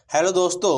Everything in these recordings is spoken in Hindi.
हेलो दोस्तों,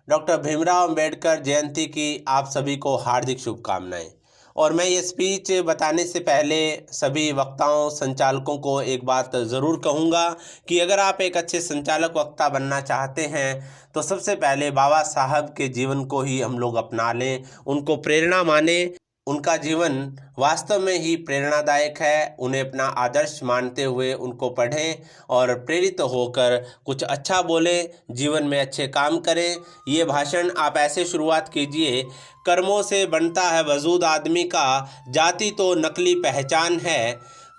डॉक्टर भीमराव अंबेडकर जयंती की आप सभी को हार्दिक शुभकामनाएं। और मैं ये स्पीच बताने से पहले सभी वक्ताओं संचालकों को एक बात ज़रूर कहूँगा कि अगर आप एक अच्छे संचालक वक्ता बनना चाहते हैं तो सबसे पहले बाबा साहब के जीवन को ही हम लोग अपना लें, उनको प्रेरणा माने। उनका जीवन वास्तव में ही प्रेरणादायक है। उन्हें अपना आदर्श मानते हुए उनको पढ़ें और प्रेरित होकर कुछ अच्छा बोलें, जीवन में अच्छे काम करें। ये भाषण आप ऐसे शुरुआत कीजिए। कर्मों से बनता है वजूद आदमी का, जाति तो नकली पहचान है।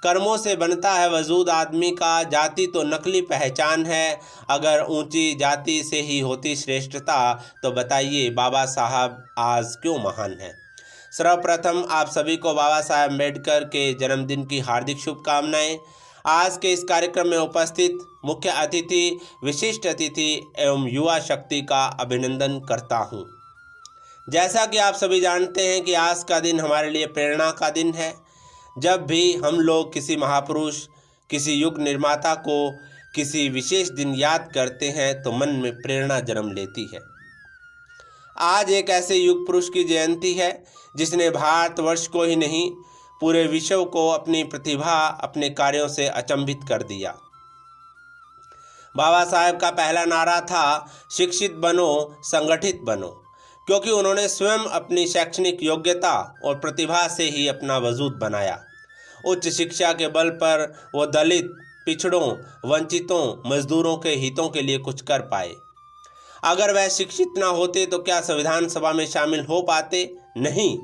कर्मों से बनता है वजूद आदमी का, जाति तो नकली पहचान है। अगर ऊंची जाति से ही होती श्रेष्ठता तो बताइए बाबा साहब आज क्यों महान हैं। सर्वप्रथम आप सभी को बाबा साहब अम्बेडकर के जन्मदिन की हार्दिक शुभकामनाएं। आज के इस कार्यक्रम में उपस्थित मुख्य अतिथि, विशिष्ट अतिथि एवं युवा शक्ति का अभिनंदन करता हूं। जैसा कि आप सभी जानते हैं कि आज का दिन हमारे लिए प्रेरणा का दिन है। जब भी हम लोग किसी महापुरुष, किसी युग निर्माता को किसी विशेष दिन याद करते हैं तो मन में प्रेरणा जन्म लेती है। आज एक ऐसे युग पुरुष की जयंती है जिसने भारतवर्ष को ही नहीं पूरे विश्व को अपनी प्रतिभा, अपने कार्यों से अचंभित कर दिया। बाबा साहब का पहला नारा था शिक्षित बनो, संगठित बनो, क्योंकि उन्होंने स्वयं अपनी शैक्षणिक योग्यता और प्रतिभा से ही अपना वजूद बनाया। उच्च शिक्षा के बल पर वो दलित, पिछड़ों, वंचितों, मजदूरों के हितों के लिए कुछ कर पाए। अगर वह शिक्षित ना होते तो क्या संविधान सभा में शामिल हो पाते? नहीं।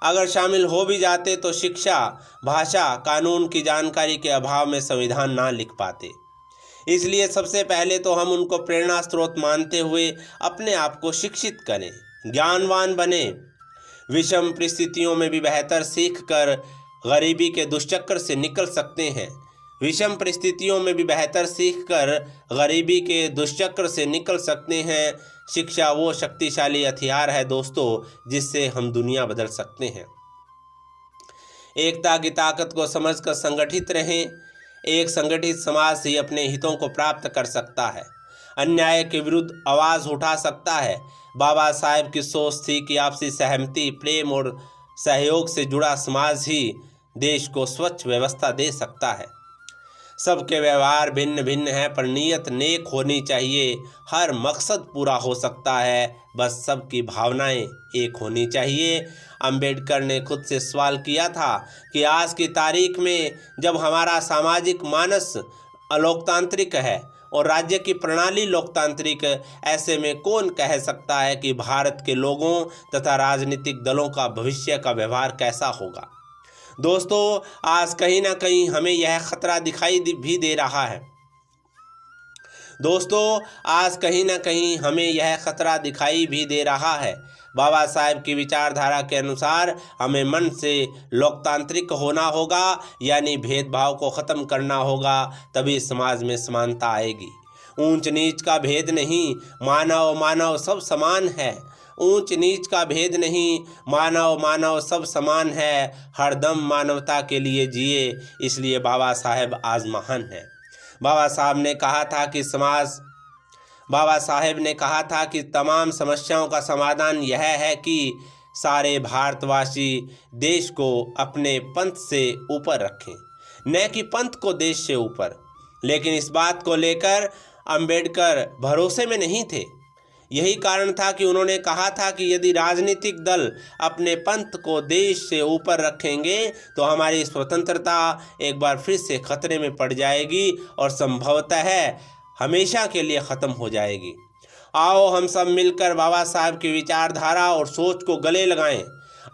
अगर शामिल हो भी जाते तो शिक्षा, भाषा, कानून की जानकारी के अभाव में संविधान ना लिख पाते। इसलिए सबसे पहले तो हम उनको प्रेरणा स्रोत मानते हुए अपने आप को शिक्षित करें, ज्ञानवान बने। विषम परिस्थितियों में भी बेहतर सीख कर गरीबी के दुष्चक्र से निकल सकते हैं। विषम परिस्थितियों में भी बेहतर सीखकर गरीबी के दुष्चक्र से निकल सकते हैं। शिक्षा वो शक्तिशाली हथियार है दोस्तों जिससे हम दुनिया बदल सकते हैं। एकता की ताकत को समझकर संगठित रहें। एक संगठित समाज ही अपने हितों को प्राप्त कर सकता है, अन्याय के विरुद्ध आवाज़ उठा सकता है। बाबा साहब की सोच थी कि आपसी सहमति, प्रेम और सहयोग से जुड़ा समाज ही देश को स्वच्छ व्यवस्था दे सकता है। सबके व्यवहार भिन्न भिन्न है पर नीयत नेक होनी चाहिए। हर मकसद पूरा हो सकता है, बस सबकी भावनाएं एक होनी चाहिए। अंबेडकर ने खुद से सवाल किया था कि आज की तारीख में जब हमारा सामाजिक मानस अलोकतांत्रिक है और राज्य की प्रणाली लोकतांत्रिक, ऐसे में कौन कह सकता है कि भारत के लोगों तथा राजनीतिक दलों का भविष्य का व्यवहार कैसा होगा। दोस्तों, आज कहीं ना कहीं हमें यह खतरा दिखाई भी दे रहा है। दोस्तों, आज कहीं ना कहीं हमें यह खतरा दिखाई भी दे रहा है। बाबा साहब की विचारधारा के अनुसार हमें मन से लोकतांत्रिक होना होगा, यानी भेदभाव को ख़त्म करना होगा, तभी समाज में समानता आएगी। ऊंच नीच का भेद नहीं, मानव मानव सब समान है। ऊंच नीच का भेद नहीं, मानव मानव सब समान है। हरदम मानवता के लिए जिए, इसलिए बाबा साहब आज महान हैं। बाबा साहब ने कहा था कि तमाम समस्याओं का समाधान यह है कि सारे भारतवासी देश को अपने पंथ से ऊपर रखें, न कि पंथ को देश से ऊपर। लेकिन इस बात को लेकर अंबेडकर भरोसे में नहीं थे। यही कारण था कि उन्होंने कहा था कि यदि राजनीतिक दल अपने पंथ को देश से ऊपर रखेंगे तो हमारी स्वतंत्रता एक बार फिर से खतरे में पड़ जाएगी और संभवतः हमेशा के लिए ख़त्म हो जाएगी। आओ हम सब मिलकर बाबा साहब की विचारधारा और सोच को गले लगाएं।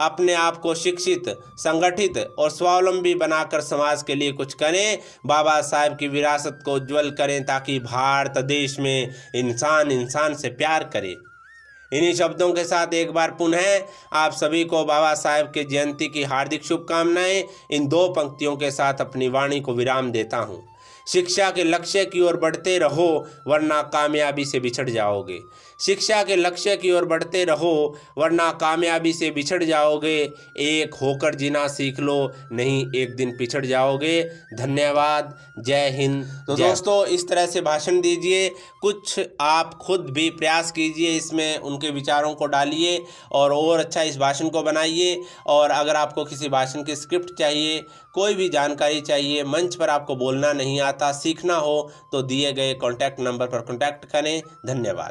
अपने आप को शिक्षित, संगठित और स्वावलंबी बनाकर समाज के लिए कुछ करें। बाबा साहब की विरासत को उज्ज्वल करें ताकि भारत देश में इंसान इंसान से प्यार करे। इन्हीं शब्दों के साथ एक बार पुनः आप सभी को बाबा साहब के जयंती की हार्दिक शुभकामनाएं। इन दो पंक्तियों के साथ अपनी वाणी को विराम देता हूँ। शिक्षा के लक्ष्य की ओर बढ़ते रहो, वरना कामयाबी से बिछड़ जाओगे। शिक्षा के लक्ष्य की ओर बढ़ते रहो, वरना कामयाबी से बिछड़ जाओगे। एक होकर जीना सीख लो, नहीं एक दिन पिछड़ जाओगे। धन्यवाद। जय हिंद। तो दोस्तों, इस तरह से भाषण दीजिए, कुछ आप खुद भी प्रयास कीजिए, इसमें उनके विचारों को डालिए और अच्छा इस भाषण को बनाइए। और अगर आपको किसी भाषण की स्क्रिप्ट चाहिए, कोई भी जानकारी चाहिए, मंच पर आपको बोलना नहीं आता, सीखना हो, तो दिए गए कॉन्टैक्ट नंबर पर कॉन्टैक्ट करें। धन्यवाद।